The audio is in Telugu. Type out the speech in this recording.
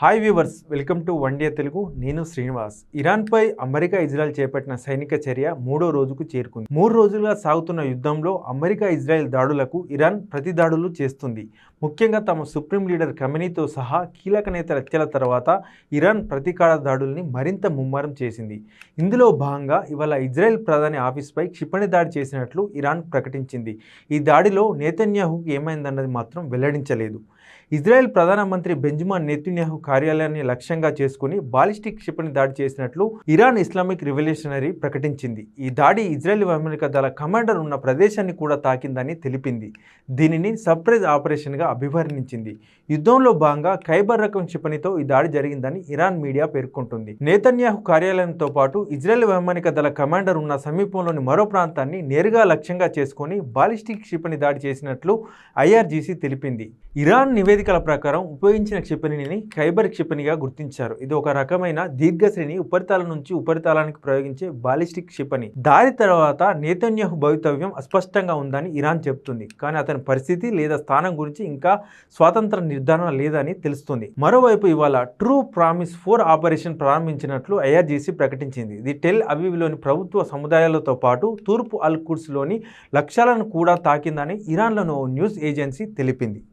Hi viewers, welcome to one day Telugu. నేను శ్రీనివాస్. ఇరాన్పై అమెరికా ఇజ్రాయెల్ చేపట్టిన సైనిక చర్య 3వ రోజుకు చేరుకుంది. 3 రోజులుగా సాగుతున్న యుద్ధంలో అమెరికా ఇజ్రాయెల్ దాడులకు ఇరాన్ ప్రతి దాడులు చేస్తుంది. ముఖ్యంగా తమ సుప్రీం లీడర్ ఖమేనీతో సహా కీలక నేతల హత్యల తర్వాత ఇరాన్ ప్రతీకార దాడుల్ని మరింత ముమ్మరం చేసింది. ఇందులో భాగంగా ఇవాళ ఇజ్రాయెల్ ప్రధాని ఆఫీస్పై క్షిపణి దాడి చేసినట్లు ఇరాన్ ప్రకటించింది. ఈ దాడిలో నెతన్యాహుకు ఏమైందన్నది మాత్రం వెల్లడించలేదు. ఇజ్రాయెల్ ప్రధానమంత్రి బెంజమిన్ నెతన్యాహు కార్యాలయాన్ని లక్ష్యంగా చేసుకుని బాలిస్టిక్ క్షిపణి దాడి చేసినట్లు ఇరాన్ ఇస్లామిక్ రివల్యూషనరీ ప్రకటించింది. ఈ దాడి ఇజ్రాయెల్ వైమానిక దళ కమాండర్ ఉన్న ప్రదేశాన్ని కూడా తాకిందని తెలిపింది. దీనిని సర్ప్రైజ్ ఆపరేషన్గా అభివర్ణించింది. యుద్ధంలో భాగంగా ఖైబర్ రకం క్షిపణితో ఈ దాడి జరిగిందని ఇరాన్ మీడియా పేర్కొంటుంది. నెతన్యాహు కార్యాలయంతో పాటు ఇజ్రాయెల్ వైమానిక దళ కమాండర్ ఉన్న సమీపంలోని మరో ప్రాంతాన్ని నేరుగా లక్ష్యంగా చేసుకుని బాలిస్టిక్ క్షిపణి దాడి చేసినట్లు ఐఆర్జీసీ తెలిపింది. ఇరాన్ నివేదికల ప్రకారం ఉపయోగించిన క్షిపణిని ఖైబర్ క్షిపణిగా గుర్తించారు. ఇది ఒక రకమైన దీర్ఘశ్రేణి ఉపరితలం నుంచి ఉపరితలానికి ప్రయోగించే బాలిస్టిక్ క్షిపణి. దాడి తర్వాత నెతన్యాహు భవితవ్యం అస్పష్టంగా ఉందని ఇరాన్ చెబుతుంది. కానీ అతని పరిస్థితి లేదా స్థానం గురించి ఇంకా స్వాతంత్ర నిర్ధారణ లేదని తెలుస్తుంది. మరోవైపు ఇవాళ ట్రూ ప్రామిస్ 4 ఆపరేషన్ ప్రారంభించినట్లు ఐఆర్జీసీ ప్రకటించింది. ఇది టెల్ అవీవ్లోని ప్రభుత్వ సముదాయాలతో పాటు తూర్పు అల్ కుడ్స్లోని లక్ష్యాలను కూడా తాకిందని ఇరాన్లోని ఓ న్యూస్ ఏజెన్సీ తెలిపింది.